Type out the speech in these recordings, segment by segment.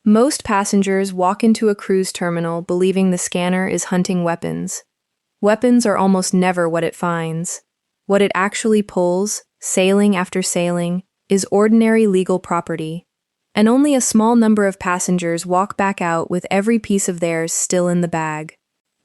Most passengers walk into a cruise terminal believing the scanner is hunting weapons. Weapons are almost never what it finds. What it actually pulls, sailing after sailing, is ordinary legal property. And only a small number of passengers walk back out with every piece of theirs still in the bag.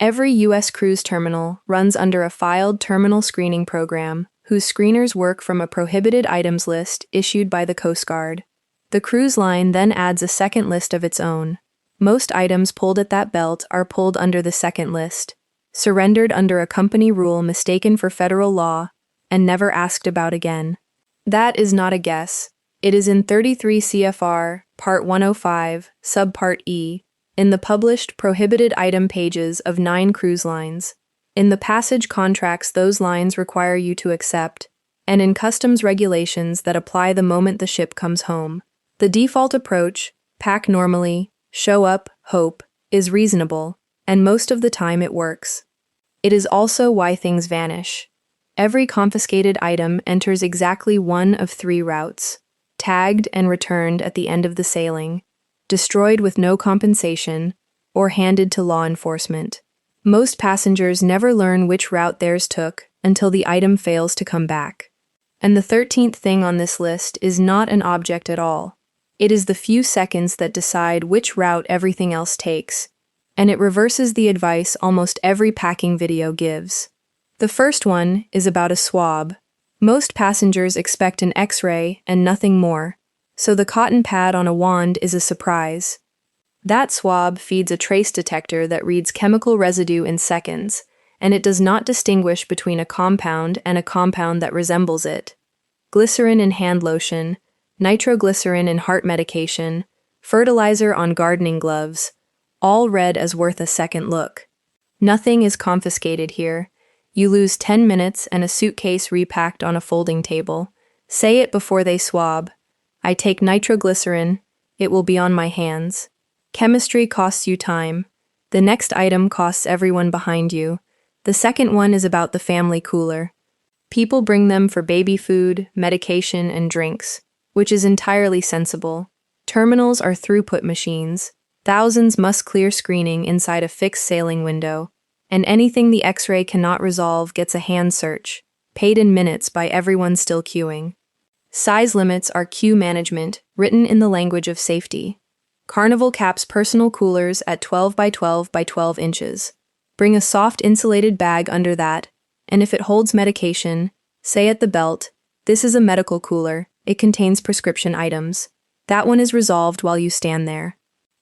Every U.S. cruise terminal runs under a filed terminal screening program whose screeners work from a prohibited items list issued by the Coast Guard. The cruise line then adds a second list of its own. Most items pulled at that belt are pulled under the second list, surrendered under a company rule mistaken for federal law, and never asked about again. That is not a guess. It is in 33 CFR, Part 105, Subpart E, in the published prohibited item pages of 9 cruise lines. In the passage contracts those lines require you to accept, and in customs regulations that apply the moment the ship comes home. The default approach, pack normally, show up, hope, is reasonable, and most of the time it works. It is also why things vanish. Every confiscated item enters exactly one of 3 routes: tagged and returned at the end of the sailing, destroyed with no compensation, or handed to law enforcement. Most passengers never learn which route theirs took until the item fails to come back. And the 13th thing on this list is not an object at all. It is the few seconds that decide which route everything else takes, and it reverses the advice almost every packing video gives. The first one is about a swab. Most passengers expect an X-ray and nothing more, so the cotton pad on a wand is a surprise. That swab feeds a trace detector that reads chemical residue in seconds, and it does not distinguish between a compound and a compound that resembles it. Glycerin in hand lotion, nitroglycerin in heart medication, fertilizer on gardening gloves, all read as worth a second look. Nothing is confiscated here. You lose 10 minutes and a suitcase repacked on a folding table. Say it before they swab. I take nitroglycerin. It will be on my hands. Chemistry costs you time. The next item costs everyone behind you. The second one is about the family cooler. People bring them for baby food, medication, and drinks, which is entirely sensible. Terminals are throughput machines. Thousands must clear screening inside a fixed sailing window, and anything the X-ray cannot resolve gets a hand search, paid in minutes by everyone still queuing. Size limits are queue management, written in the language of safety. Carnival caps personal coolers at 12 by 12 by 12 inches. Bring a soft insulated bag under that, and if it holds medication, say at the belt, "This is a medical cooler. It contains prescription items." That one is resolved while you stand there.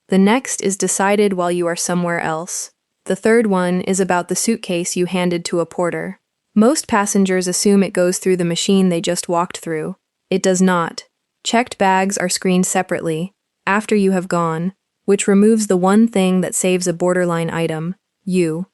The next is decided while you are somewhere else. The third one is about the suitcase you handed to a porter. Most passengers assume it goes through the machine they just walked through. It does not. Checked bags are screened separately, after you have gone, which removes the one thing that saves a borderline item, you.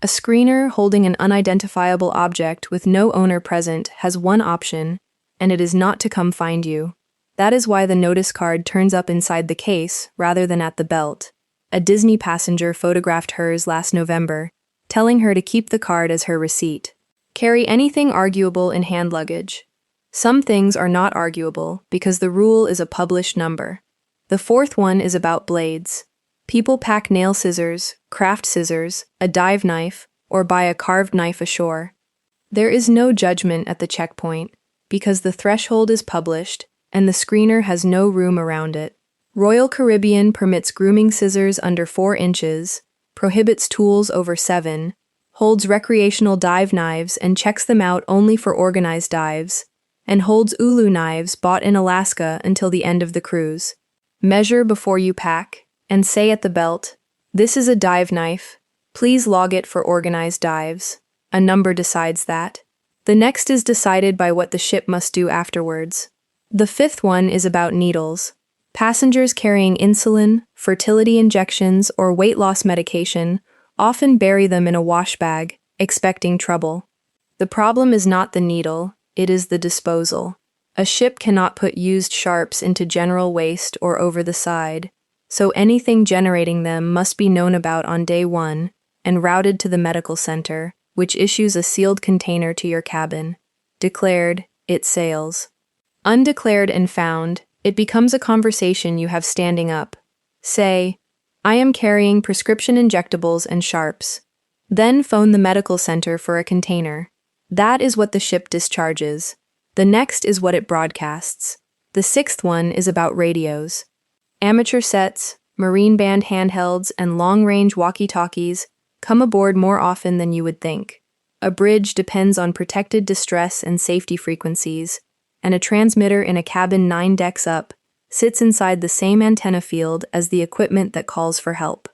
A screener holding an unidentifiable object with no owner present has one option, and it is not to come find you. That is why the notice card turns up inside the case rather than at the belt. A Disney passenger photographed hers last November, telling her to keep the card as her receipt. Carry anything arguable in hand luggage. Some things are not arguable because the rule is a published number. The fourth one is about blades. People pack nail scissors, craft scissors, a dive knife, or buy a carved knife ashore. There is no judgment at the checkpoint because the threshold is published and the screener has no room around it. Royal Caribbean permits grooming scissors under 4 inches, prohibits tools over 7, holds recreational dive knives and checks them out only for organized dives, and holds ulu knives bought in Alaska until the end of the cruise. Measure before you pack, and say at the belt, "This is a dive knife. Please log it for organized dives." A number decides that. The next is decided by what the ship must do afterwards. The fifth one is about needles. Passengers carrying insulin, fertility injections, or weight loss medication often bury them in a wash bag, expecting trouble. The problem is not the needle, it is the disposal. A ship cannot put used sharps into general waste or over the side, so anything generating them must be known about on day 1 and routed to the medical center, which issues a sealed container to your cabin. Declared, it sails. Undeclared and found, it becomes a conversation you have standing up. Say, "I am carrying prescription injectables and sharps." Then phone the medical center for a container. That is what the ship discharges. The next is what it broadcasts. The sixth one is about radios. Amateur sets, marine band handhelds, and long-range walkie-talkies come aboard more often than you would think. A bridge depends on protected distress and safety frequencies, and a transmitter in a cabin 9 decks up sits inside the same antenna field as the equipment that calls for help.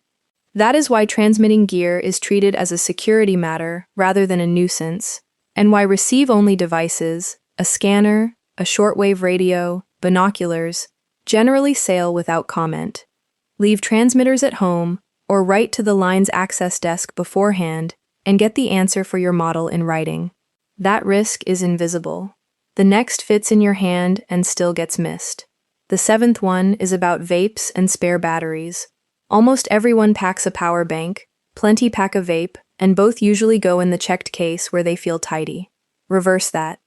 That is why transmitting gear is treated as a security matter rather than a nuisance, and why receive-only devices, a scanner, a shortwave radio, binoculars, generally sail without comment. Leave transmitters at home, or write to the line's access desk beforehand and get the answer for your model in writing. That risk is invisible. The next fits in your hand and still gets missed. The seventh one is about vapes and spare batteries. Almost everyone packs a power bank, plenty pack a vape, and both usually go in the checked case where they feel tidy. Reverse that.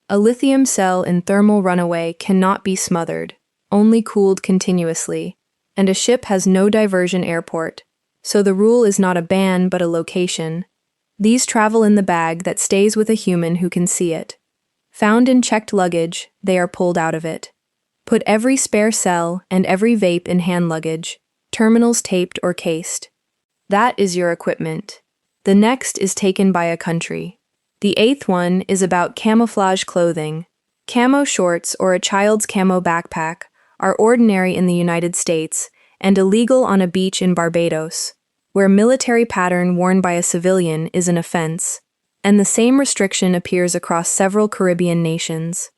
A lithium cell in thermal runaway cannot be smothered, only cooled continuously, and a ship has no diversion airport, so the rule is not a ban but a location. These travel in the bag that stays with a human who can see it. Found in checked luggage, they are pulled out of it. Put every spare cell and every vape in hand luggage, terminals taped or cased. That is your equipment. The next is taken by a country. The eighth one is about camouflage clothing. Camo shorts or a child's camo backpack are ordinary in the United States and illegal on a beach in Barbados, where military pattern worn by a civilian is an offense, and the same restriction appears across several Caribbean nations.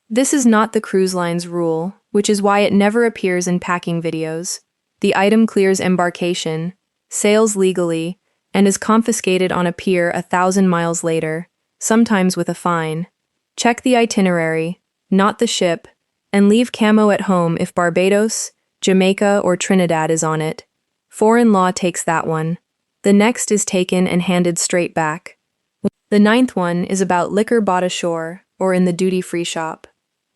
This is not the cruise line's rule, which is why it never appears in packing videos. The item clears embarkation, sails legally, and is confiscated on a pier 1,000 miles later, sometimes with a fine. Check the itinerary, not the ship, and leave camo at home if Barbados, Jamaica, or Trinidad is on it. Foreign law takes that one. The next is taken and handed straight back. The ninth one is about liquor bought ashore or in the duty-free shop.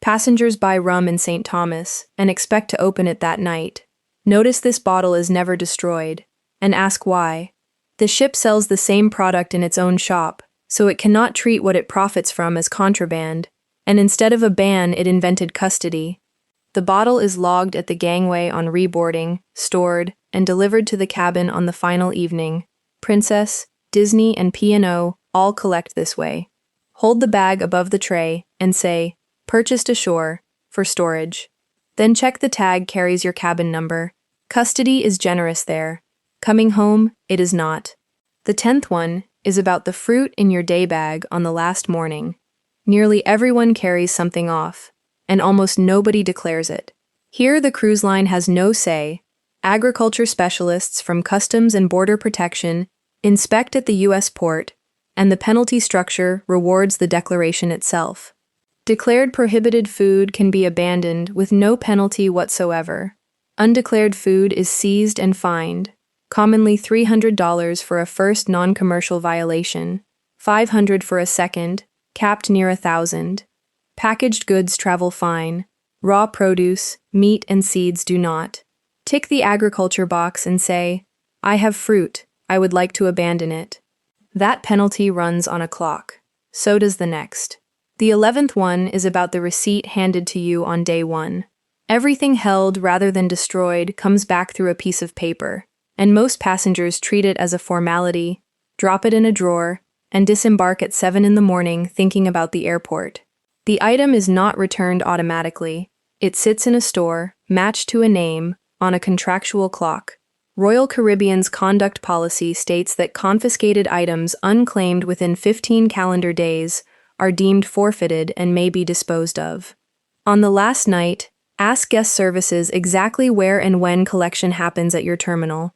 Passengers buy rum in St. Thomas and expect to open it that night. Notice this bottle is never destroyed, and ask why. The ship sells the same product in its own shop, so it cannot treat what it profits from as contraband, and instead of a ban, it invented custody. The bottle is logged at the gangway on reboarding, stored, and delivered to the cabin on the final evening. Princess, Disney, and P&O all collect this way. Hold the bag above the tray and say, "Purchased ashore," for storage. Then check the tag carries your cabin number. Custody is generous there. Coming home, it is not. The 10th one is about the fruit in your day bag on the last morning. Nearly everyone carries something off, and almost nobody declares it. Here the cruise line has no say. Agriculture specialists from Customs and Border Protection inspect at the U.S. port, and the penalty structure rewards the declaration itself. Declared prohibited food can be abandoned with no penalty whatsoever. Undeclared food is seized and fined, commonly $300 for a first non-commercial violation, $500 for a second, capped near $1,000. Packaged goods travel fine. Raw produce, meat, and seeds do not. Tick the agriculture box and say, "I have fruit. I would like to abandon it." That penalty runs on a clock. So does the next. The 11th one is about the receipt handed to you on day one. Everything held rather than destroyed comes back through a piece of paper, and most passengers treat it as a formality, drop it in a drawer, and disembark at 7 in the morning thinking about the airport. The item is not returned automatically. It sits in a store, matched to a name, on a contractual clock. Royal Caribbean's conduct policy states that confiscated items unclaimed within 15 calendar days are deemed forfeited and may be disposed of. On the last night, ask guest services exactly where and when collection happens at your terminal.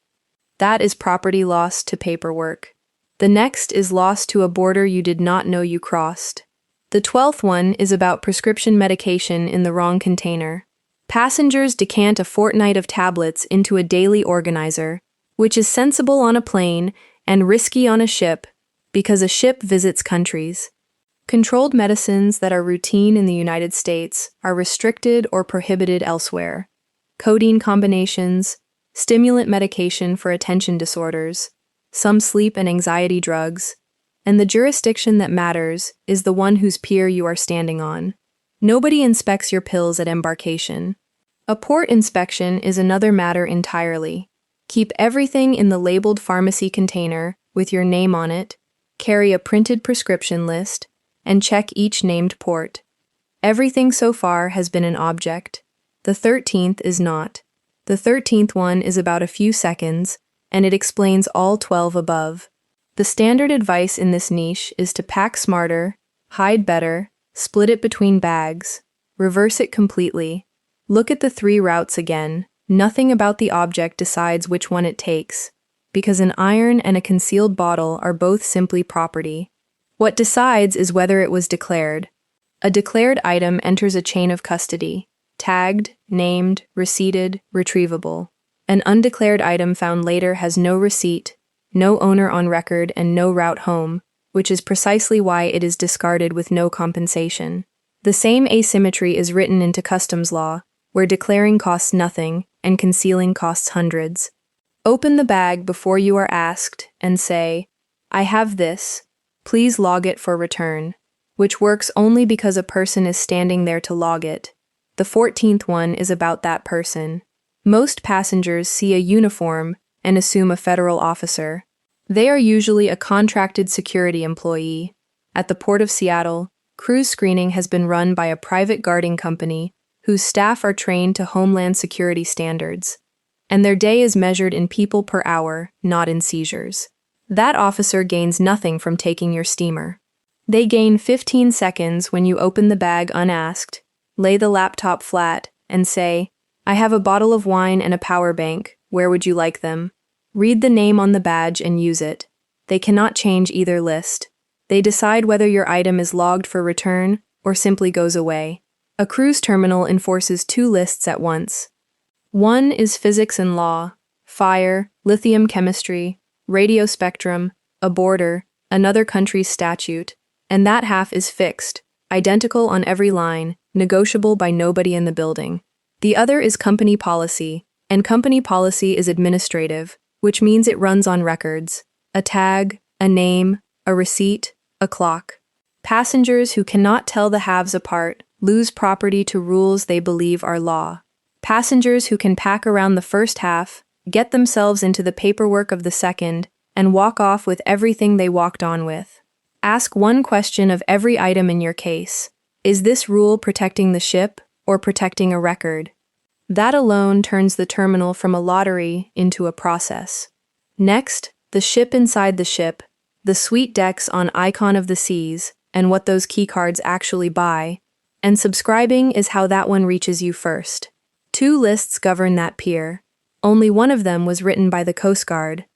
That is property lost to paperwork. The next is lost to a border you did not know you crossed. The 12th one is about prescription medication in the wrong container. Passengers decant a fortnight of tablets into a daily organizer, which is sensible on a plane and risky on a ship because a ship visits countries. Controlled medicines that are routine in the United States are restricted or prohibited elsewhere. Codeine combinations, stimulant medication for attention disorders, some sleep and anxiety drugs, and the jurisdiction that matters is the one whose pier you are standing on. Nobody inspects your pills at embarkation. A port inspection is another matter entirely. Keep everything in the labeled pharmacy container with your name on it, carry a printed prescription list, and check each named port. Everything so far has been an object. The 13th is not. The 13th one is about a few seconds, and it explains all 12 above. The standard advice in this niche is to pack smarter, hide better, split it between bags, reverse it completely. Look at the 3 routes again. Nothing about the object decides which one it takes, because an iron and a concealed bottle are both simply property. What decides is whether it was declared. A declared item enters a chain of custody, tagged, named, receipted, retrievable. An undeclared item found later has no receipt, no owner on record, and no route home, which is precisely why it is discarded with no compensation. The same asymmetry is written into customs law, where declaring costs nothing and concealing costs hundreds. Open the bag before you are asked and say, "I have this, please log it for return," which works only because a person is standing there to log it. The 14th one is about that person. Most passengers see a uniform and assume a federal officer. They are usually a contracted security employee. At the Port of Seattle, cruise screening has been run by a private guarding company whose staff are trained to Homeland Security standards, and their day is measured in people per hour, not in seizures. That officer gains nothing from taking your steamer. They gain 15 seconds when you open the bag unasked, lay the laptop flat, and say, "I have a bottle of wine and a power bank, where would you like them?" Read the name on the badge and use it. They cannot change either list. They decide whether your item is logged for return or simply goes away. A cruise terminal enforces 2 lists at once. One is physics and law, fire, lithium chemistry, radio spectrum, a border, another country's statute, and that half is fixed, identical on every line, negotiable by nobody in the building. The other is company policy, and company policy is administrative, which means it runs on records, a tag, a name, a receipt, a clock. Passengers who cannot tell the halves apart lose property to rules they believe are law. Passengers who can pack around the first half, get themselves into the paperwork of the second, and walk off with everything they walked on with. Ask one question of every item in your case. Is this rule protecting the ship or protecting a record? That alone turns the terminal from a lottery into a process. Next, the ship inside the ship, the suite decks on Icon of the Seas, and what those keycards actually buy, and subscribing is how that one reaches you first. 2 lists govern that pier. Only one of them was written by the Coast Guard,